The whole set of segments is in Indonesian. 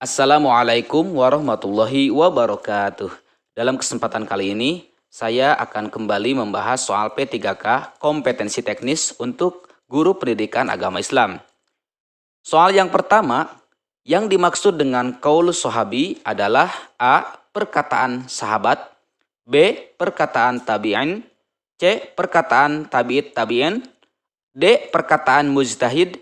Assalamualaikum warahmatullahi wabarakatuh. Dalam kesempatan kali ini, saya akan kembali membahas soal P3K, kompetensi teknis untuk guru pendidikan agama Islam. Soal yang pertama, yang dimaksud dengan qaul sahabi adalah A. Perkataan sahabat, B. Perkataan tabi'in, C. Perkataan tabi'it tabi'in, D. Perkataan mujtahid,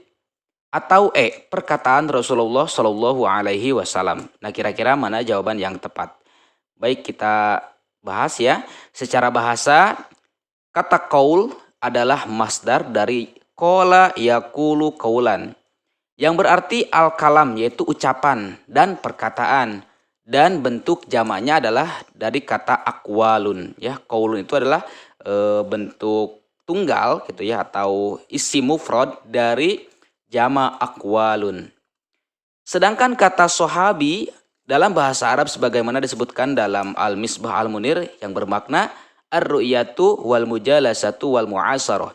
atau E. Perkataan Rasulullah Shallallahu Alaihi Wasallam. Nah, kira-kira mana jawaban yang tepat? Baik, kita bahas ya. Secara bahasa, kata qaul adalah masdar dari qala yaqulu qaulan, yang berarti al-kalam, yaitu ucapan dan perkataan, dan bentuk jamaknya adalah dari kata aqwalun. Ya, qaulun itu adalah bentuk tunggal gitu ya, atau isim mufrad dari jama' aqwalun. Sedangkan kata sahabi dalam bahasa Arab sebagaimana disebutkan dalam Al-Misbah Al-Munir yang bermakna ar-ru'yatu wal mujalasatu wal mu'asarah.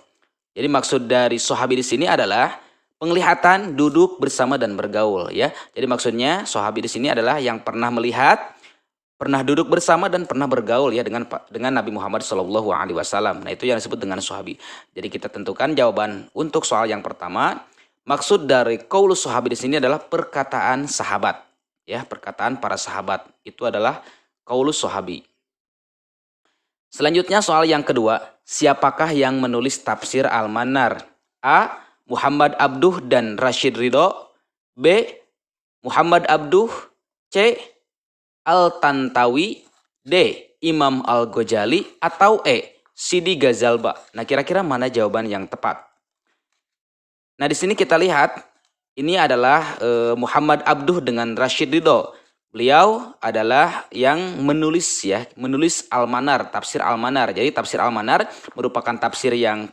Jadi maksud dari sahabi di sini adalah penglihatan, duduk bersama dan bergaul ya. Jadi maksudnya sahabi di sini adalah yang pernah melihat, pernah duduk bersama dan pernah bergaul ya dengan Nabi Muhammad SAW. Nah, itu yang disebut dengan sahabi. Jadi kita tentukan jawaban untuk soal yang pertama. Maksud dari qaulus sahabi di sini adalah perkataan sahabat. Ya, perkataan para sahabat. Itu adalah qaulus sahabi. Selanjutnya soal yang kedua, siapakah yang menulis tafsir Al-Manar? A. Muhammad Abduh dan Rashid Ridho, B. Muhammad Abduh, C. Al-Tantawi, D. Imam Al-Ghazali, atau E. Sidi Ghazalba. Nah, kira-kira mana jawaban yang tepat? Nah, di sini kita lihat ini adalah Muhammad Abduh dengan Rashid Ridho. Beliau adalah yang menulis Al-Manar, tafsir Al-Manar. Jadi tafsir Al-Manar merupakan tafsir yang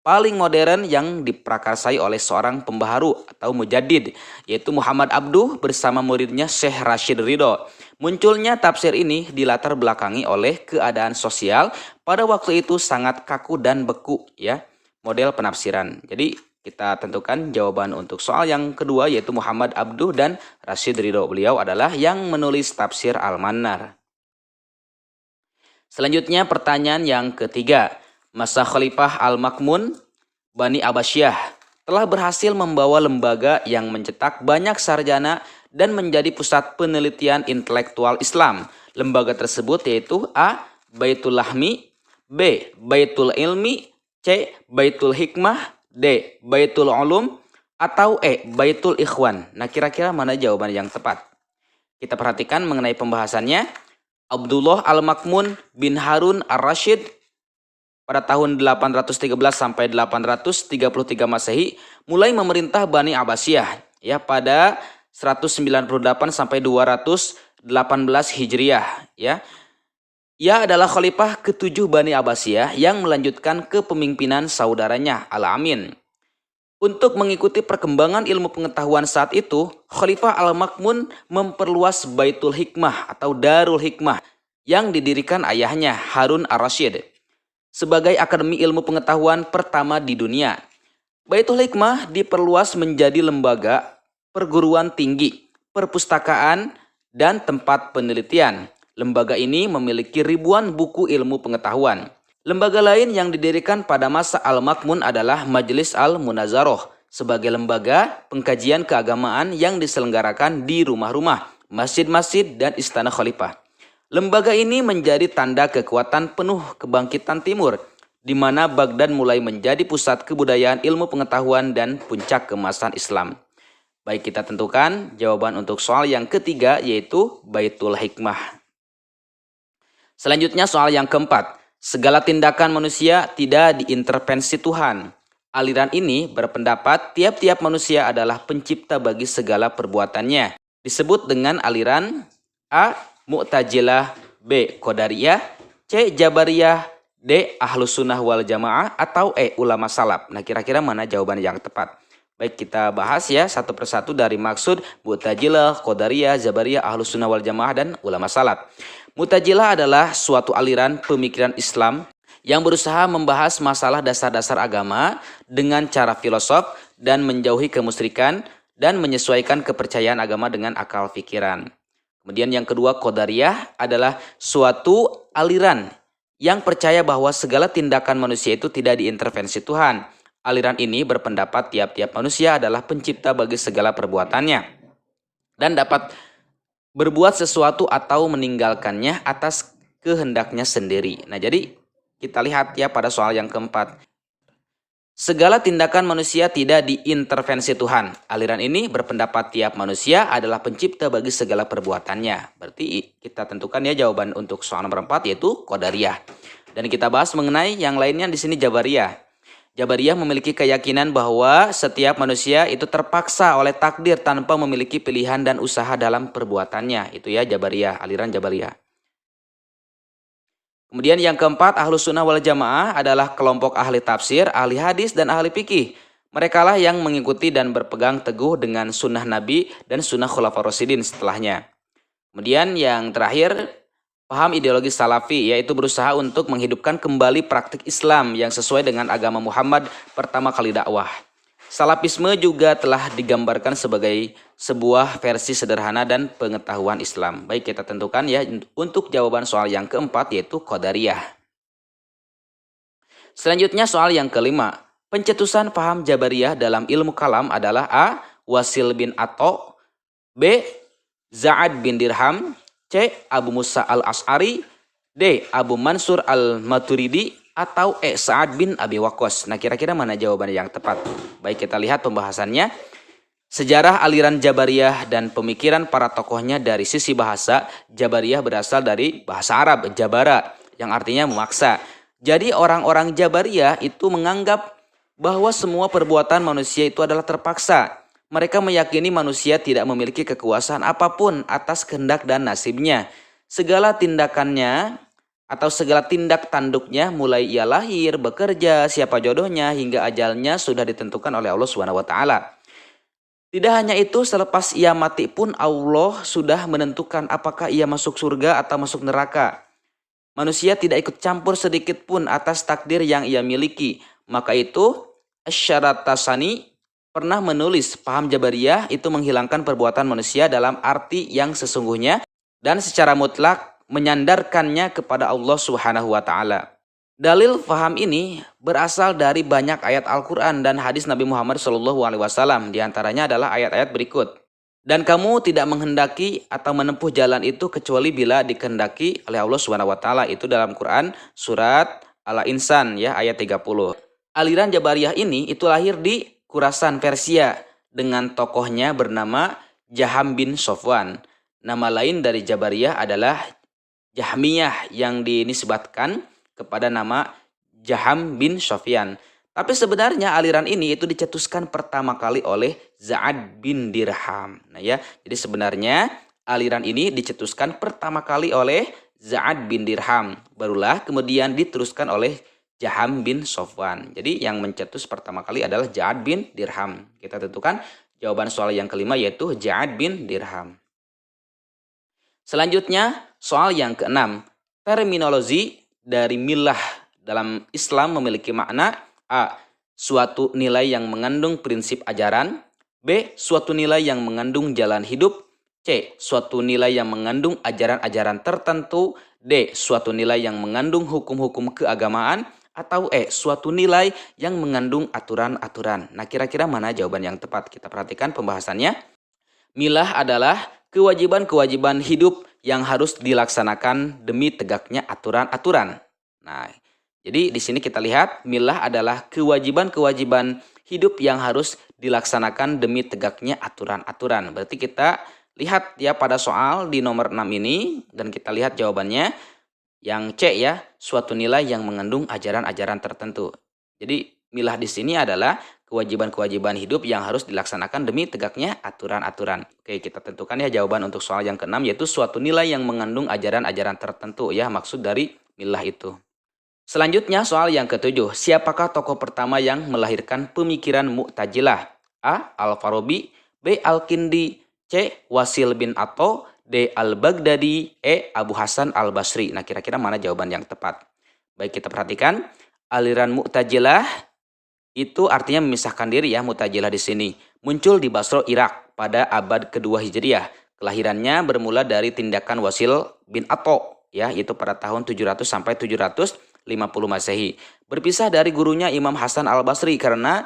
paling modern yang diprakarsai oleh seorang pembaharu atau mujaddid, yaitu Muhammad Abduh bersama muridnya Syekh Rashid Ridho. Munculnya tafsir ini dilatar belakangi oleh keadaan sosial pada waktu itu sangat kaku dan beku ya, model penafsiran. Jadi kita tentukan jawaban untuk soal yang kedua, yaitu Muhammad Abduh dan Rashid Ridho. Beliau adalah yang menulis tafsir Al-Manar. Selanjutnya pertanyaan yang ketiga. Masa Khalifah Al-Makmun Bani Abbasiyah telah berhasil membawa lembaga yang mencetak banyak sarjana dan menjadi pusat penelitian intelektual Islam. Lembaga tersebut yaitu A. Baitul Lahmi, B. Baitul Ilmi, C. Baitul Hikmah, D. Baitul Ulum, atau E. Baitul Ikhwan. Nah, kira-kira mana jawaban yang tepat? Kita perhatikan mengenai pembahasannya. Abdullah Al-Makmun bin Harun Ar-Rasyid pada tahun 813 sampai 833 Masehi mulai memerintah Bani Abbasiyah ya pada 198 sampai 218 Hijriah ya. Ia adalah khalifah ke-7 Bani Abbasiyah yang melanjutkan kepemimpinan saudaranya Al-Amin. Untuk mengikuti perkembangan ilmu pengetahuan saat itu, Khalifah Al-Makmun memperluas Baitul Hikmah atau Darul Hikmah yang didirikan ayahnya Harun Ar-Rasyid sebagai akademi ilmu pengetahuan pertama di dunia. Baitul Hikmah diperluas menjadi lembaga perguruan tinggi, perpustakaan, dan tempat penelitian. Lembaga ini memiliki ribuan buku ilmu pengetahuan. Lembaga lain yang didirikan pada masa Al-Makmun adalah Majelis Al-Munazaroh sebagai lembaga pengkajian keagamaan yang diselenggarakan di rumah-rumah, masjid-masjid, dan istana khalifah. Lembaga ini menjadi tanda kekuatan penuh kebangkitan timur, di mana Baghdad mulai menjadi pusat kebudayaan ilmu pengetahuan dan puncak keemasan Islam. Baik, kita tentukan jawaban untuk soal yang ketiga, yaitu Baitul Hikmah. Selanjutnya soal yang keempat. Segala tindakan manusia tidak diintervensi Tuhan. Aliran ini berpendapat tiap-tiap manusia adalah pencipta bagi segala perbuatannya. Disebut dengan aliran A. Mu'tazilah, B. Qadariyah, C. Jabariyah, D. Ahlus Sunnah wal Jamaah, atau E. Ulama Salaf. Nah, kira-kira mana jawaban yang tepat? Baik, kita bahas ya satu persatu dari maksud Mu'tazilah, Qadariyah, Jabariyah, Ahlus Sunnah wal Jamaah, dan Ulama Salaf. Mu'tazilah adalah suatu aliran pemikiran Islam yang berusaha membahas masalah dasar-dasar agama dengan cara filosof dan menjauhi kemusyrikan dan menyesuaikan kepercayaan agama dengan akal pikiran. Kemudian yang kedua, Qadariyah adalah suatu aliran yang percaya bahwa segala tindakan manusia itu tidak diintervensi Tuhan. Aliran ini berpendapat tiap-tiap manusia adalah pencipta bagi segala perbuatannya dan dapat berbuat sesuatu atau meninggalkannya atas kehendaknya sendiri. Nah, jadi kita lihat ya pada soal yang keempat. Segala tindakan manusia tidak diintervensi Tuhan. Aliran ini berpendapat tiap manusia adalah pencipta bagi segala perbuatannya. Berarti kita tentukan ya jawaban untuk soal nomor 4 yaitu Qadariyah. Dan kita bahas mengenai yang lainnya di sini Jabariyah. Jabariyah memiliki keyakinan bahwa setiap manusia itu terpaksa oleh takdir tanpa memiliki pilihan dan usaha dalam perbuatannya. Itu ya Jabariyah, aliran Jabariyah. Kemudian yang keempat, Ahlus Sunnah wal Jamaah adalah kelompok ahli tafsir, ahli hadis, dan ahli fikih. Merekalah yang mengikuti dan berpegang teguh dengan sunnah Nabi dan sunnah Khulafaur Rasyidin setelahnya. Kemudian yang terakhir, paham ideologi Salafi, yaitu berusaha untuk menghidupkan kembali praktik Islam yang sesuai dengan agama Muhammad pertama kali dakwah. Salafisme juga telah digambarkan sebagai sebuah versi sederhana dan pengetahuan Islam. Baik, kita tentukan ya untuk jawaban soal yang keempat yaitu Qadariyah. Selanjutnya soal yang kelima. Pencetusan paham Jabariyah dalam ilmu kalam adalah A. Wasil bin Atha, B. Za'ad bin Dirham, C. Abu Musa al-Ash'ari, D. Abu Mansur al-Maturidi, atau E. Sa'ad bin Abi Waqqas. Nah, kira-kira mana jawaban yang tepat? Baik, kita lihat pembahasannya. Sejarah aliran Jabariyah dan pemikiran para tokohnya dari sisi bahasa. Jabariyah berasal dari bahasa Arab, jabara, yang artinya memaksa. Jadi orang-orang Jabariyah itu menganggap bahwa semua perbuatan manusia itu adalah terpaksa. Mereka meyakini manusia tidak memiliki kekuasaan apapun atas kehendak dan nasibnya. Segala tindakannya atau segala tindak tanduknya mulai ia lahir, bekerja, siapa jodohnya hingga ajalnya sudah ditentukan oleh Allah Subhanahu wa taala. Tidak hanya itu, selepas ia mati pun Allah sudah menentukan apakah ia masuk surga atau masuk neraka. Manusia tidak ikut campur sedikit pun atas takdir yang ia miliki. Maka itu Asy-Syaratasani pernah menulis paham Jabariyah itu menghilangkan perbuatan manusia dalam arti yang sesungguhnya dan secara mutlak menyandarkannya kepada Allah Subhanahu wa taala. Dalil faham ini berasal dari banyak ayat Al-Qur'an dan hadis Nabi Muhammad SAW. Di antaranya adalah ayat-ayat berikut. Dan kamu tidak menghendaki atau menempuh jalan itu kecuali bila dikehendaki oleh Allah Subhanahu wa taala. Itu dalam Quran surat Al-Insan ya ayat 30. Aliran Jabariyah ini itu lahir di Khurasan Persia dengan tokohnya bernama Jaham bin Sofwan. Nama lain dari Jabariyah adalah Jahmiyah yang dinisbatkan kepada nama Jaham bin Sofyan. Tapi sebenarnya aliran ini itu dicetuskan pertama kali oleh Za'ad bin Dirham. Nah ya, jadi sebenarnya aliran ini dicetuskan pertama kali oleh Za'ad bin Dirham. Barulah kemudian diteruskan oleh Jaham bin Sofwan. Jadi yang mencetus pertama kali adalah Za'ad bin Dirham. Kita tentukan jawaban soal yang kelima yaitu Za'ad bin Dirham. Selanjutnya soal yang keenam. Terminologi dari milah dalam Islam memiliki makna A. Suatu nilai yang mengandung prinsip ajaran. B. Suatu nilai yang mengandung jalan hidup. C. Suatu nilai yang mengandung ajaran-ajaran tertentu. D. Suatu nilai yang mengandung hukum-hukum keagamaan. Atau E. Suatu nilai yang mengandung aturan-aturan. Nah, kira-kira mana jawaban yang tepat? Kita perhatikan pembahasannya. Milah adalah kewajiban-kewajiban hidup yang harus dilaksanakan demi tegaknya aturan-aturan. Nah, jadi di sini kita lihat milah adalah kewajiban-kewajiban hidup yang harus dilaksanakan demi tegaknya aturan-aturan. Berarti kita lihat ya pada soal di nomor 6 ini dan kita lihat jawabannya yang C ya, suatu nilai yang mengandung ajaran-ajaran tertentu. Jadi milah di sini adalah kewajiban-kewajiban hidup yang harus dilaksanakan demi tegaknya aturan-aturan. Oke, kita tentukan ya jawaban untuk soal yang keenam yaitu suatu nilai yang mengandung ajaran-ajaran tertentu ya, maksud dari milah itu. Selanjutnya soal yang ketujuh, siapakah tokoh pertama yang melahirkan pemikiran Mu'tazilah? A. Al-Farabi, B. Al-Kindi, C. Wasil bin Atha, D. Al-Baghdadi, E. Abu Hasan Al-Basri. Nah, kira-kira mana jawaban yang tepat? Baik, kita perhatikan aliran Mu'tazilah Itu artinya memisahkan diri ya, Mu'tazilah di sini. Muncul di Basra, Irak pada abad kedua Hijriah. Kelahirannya bermula dari tindakan Wasil bin Atha ya, yaitu pada tahun 700 sampai 750 Masehi. Berpisah dari gurunya Imam Hasan Al-Basri karena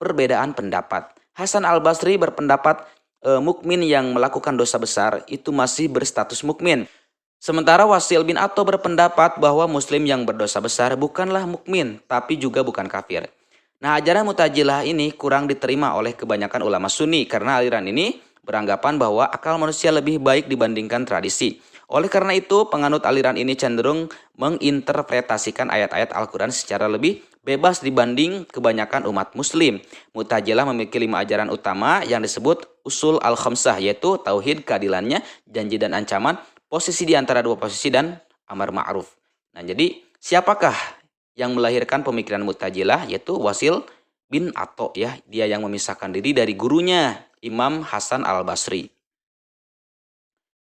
perbedaan pendapat. Hasan Al-Basri berpendapat mukmin yang melakukan dosa besar itu masih berstatus mukmin. Sementara Wasil bin Atha berpendapat bahwa muslim yang berdosa besar bukanlah mukmin, tapi juga bukan kafir. Nah, ajaran Mu'tazilah ini kurang diterima oleh kebanyakan ulama Sunni karena aliran ini beranggapan bahwa akal manusia lebih baik dibandingkan tradisi. Oleh karena itu, penganut aliran ini cenderung menginterpretasikan ayat-ayat Al-Quran secara lebih bebas dibanding kebanyakan umat muslim. Mu'tazilah memiliki 5 ajaran utama yang disebut usul al-khamsah, yaitu tauhid, keadilannya, janji dan ancaman, posisi di antara dua posisi, dan amar ma'ruf. Nah, jadi siapakah yang melahirkan pemikiran Mu'tazilah? Yaitu Wasil bin Atha ya. Dia yang memisahkan diri dari gurunya Imam Hasan Al-Basri.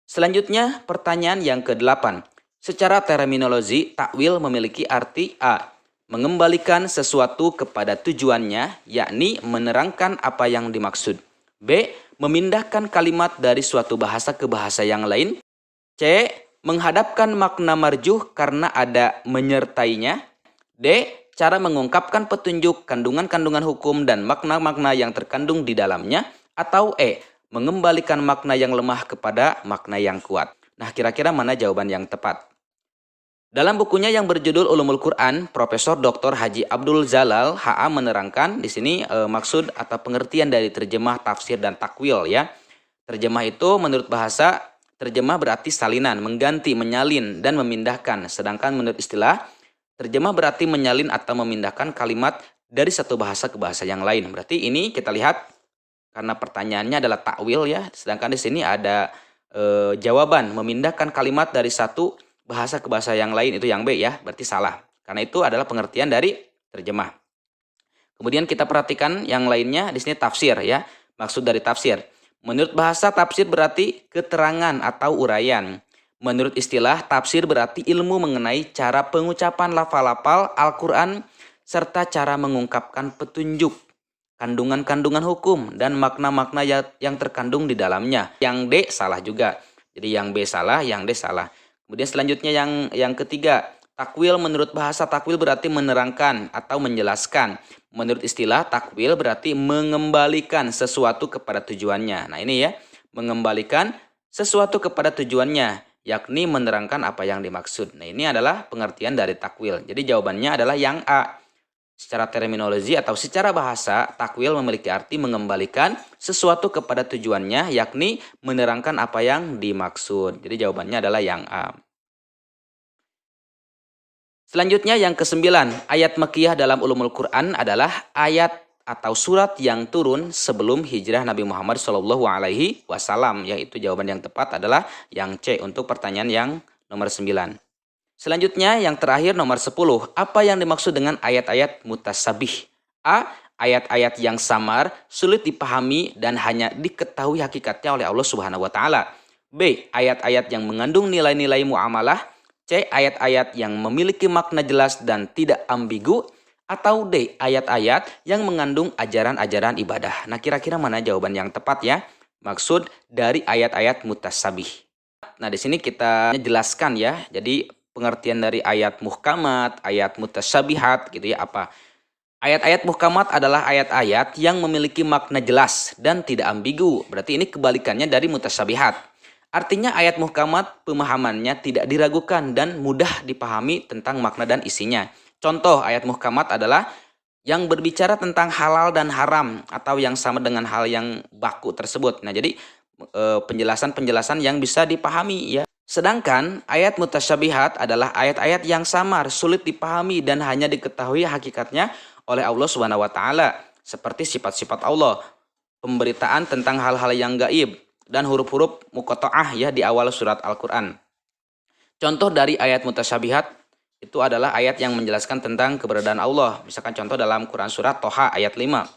Selanjutnya pertanyaan yang ke-8. Secara terminologi, takwil memiliki arti A. Mengembalikan sesuatu kepada tujuannya, yakni menerangkan apa yang dimaksud. B. Memindahkan kalimat dari suatu bahasa ke bahasa yang lain. C. Menghadapkan makna marjuh karena ada menyertainya. D. Cara mengungkapkan petunjuk, kandungan-kandungan hukum, dan makna-makna yang terkandung di dalamnya. Atau E. Mengembalikan makna yang lemah kepada makna yang kuat. Nah, kira-kira mana jawaban yang tepat? Dalam bukunya yang berjudul Ulumul Quran, Profesor Dr. Haji Abdul Jalal HA menerangkan di sini maksud atau pengertian dari terjemah, tafsir, dan takwil ya. Terjemah itu menurut bahasa, terjemah berarti salinan, mengganti, menyalin, dan memindahkan. Sedangkan menurut istilah, terjemah berarti menyalin atau memindahkan kalimat dari satu bahasa ke bahasa yang lain. Berarti ini kita lihat karena pertanyaannya adalah takwil ya. Sedangkan di sini ada jawaban memindahkan kalimat dari satu bahasa ke bahasa yang lain, itu yang B ya. Berarti salah. Karena itu adalah pengertian dari terjemah. Kemudian kita perhatikan yang lainnya di sini tafsir ya. Maksud dari tafsir. Menurut bahasa, tafsir berarti keterangan atau uraian. Menurut istilah, tafsir berarti ilmu mengenai cara pengucapan lafal-lafal Al-Quran serta cara mengungkapkan petunjuk, kandungan-kandungan hukum, dan makna-makna yang terkandung di dalamnya. Yang D salah juga. Jadi yang B salah, yang D salah. Kemudian selanjutnya yang ketiga, takwil menurut bahasa, takwil berarti menerangkan atau menjelaskan. Menurut istilah, takwil berarti mengembalikan sesuatu kepada tujuannya. Nah ini ya, mengembalikan sesuatu kepada tujuannya, yakni menerangkan apa yang dimaksud. Nah ini adalah pengertian dari takwil. Jadi jawabannya adalah yang A. Secara terminologi atau secara bahasa, takwil memiliki arti mengembalikan sesuatu kepada tujuannya, yakni menerangkan apa yang dimaksud. Jadi jawabannya adalah yang A. Selanjutnya yang ke-9, ayat Makkiyah dalam Ulumul Quran adalah ayat atau surat yang turun sebelum hijrah Nabi Muhammad SAW. Yaitu jawaban yang tepat adalah yang C untuk pertanyaan yang nomor 9. Selanjutnya yang terakhir nomor 10. Apa yang dimaksud dengan ayat-ayat mutasabih? A. Ayat-ayat yang samar, sulit dipahami, dan hanya diketahui hakikatnya oleh Allah Subhanahu wa Ta'ala. B. Ayat-ayat yang mengandung nilai-nilai muamalah. C. Ayat-ayat yang memiliki makna jelas dan tidak ambigu. Atau D. Ayat-ayat yang mengandung ajaran-ajaran ibadah. Nah kira-kira mana jawaban yang tepat ya? Maksud dari ayat-ayat mutasabih. Nah di sini kita jelaskan ya. Jadi pengertian dari ayat muhkamat, ayat mutasabihat gitu ya apa? Ayat-ayat muhkamat adalah ayat-ayat yang memiliki makna jelas dan tidak ambigu. Berarti ini kebalikannya dari mutasabihat. Artinya ayat muhkamat pemahamannya tidak diragukan dan mudah dipahami tentang makna dan isinya. Contoh ayat muhkamat adalah yang berbicara tentang halal dan haram atau yang sama dengan hal yang baku tersebut. Nah jadi penjelasan-penjelasan yang bisa dipahami ya. Sedangkan ayat mutasyabihat adalah ayat-ayat yang samar, sulit dipahami dan hanya diketahui hakikatnya oleh Allah Subhanahu wa Ta'ala. Seperti sifat-sifat Allah, pemberitaan tentang hal-hal yang gaib, dan huruf-huruf muqatta'ah ya di awal surat Al-Quran. Contoh dari ayat mutasyabihat itu adalah ayat yang menjelaskan tentang keberadaan Allah. Misalkan contoh dalam Quran surat Toha ayat 5.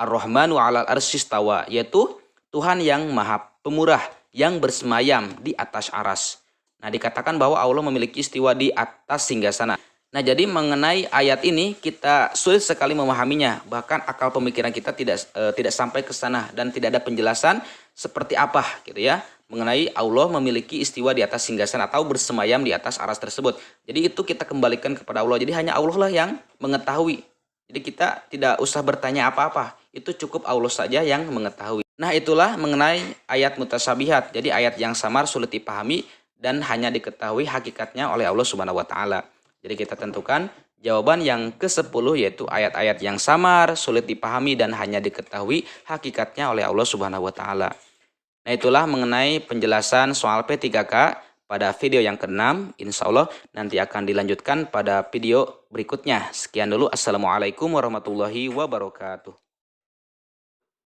Ar-Rahmanu 'alal arsy istawa, yaitu Tuhan yang Maha Pemurah yang bersemayam di atas aras. Nah, dikatakan bahwa Allah memiliki istiwa di atas singgasana. Nah, jadi mengenai ayat ini kita sulit sekali memahaminya. Bahkan akal pemikiran kita tidak sampai ke sana dan tidak ada penjelasan seperti apa gitu ya mengenai Allah memiliki istiwa di atas singgasana atau bersemayam di atas aras tersebut. Jadi itu kita kembalikan kepada Allah. Jadi hanya Allah lah yang mengetahui. Jadi kita tidak usah bertanya apa-apa. Itu cukup Allah saja yang mengetahui. Nah, itulah mengenai ayat mutasabihat. Jadi ayat yang samar sulit dipahami dan hanya diketahui hakikatnya oleh Allah Subhanahu wa taala. Jadi kita tentukan jawaban yang ke-10 yaitu ayat-ayat yang samar, sulit dipahami dan hanya diketahui hakikatnya oleh Allah Subhanahu wa taala. Nah, itulah mengenai penjelasan soal P3K pada video yang ke-6. Insya Allah nanti akan dilanjutkan pada video berikutnya. Sekian dulu. Assalamualaikum warahmatullahi wabarakatuh.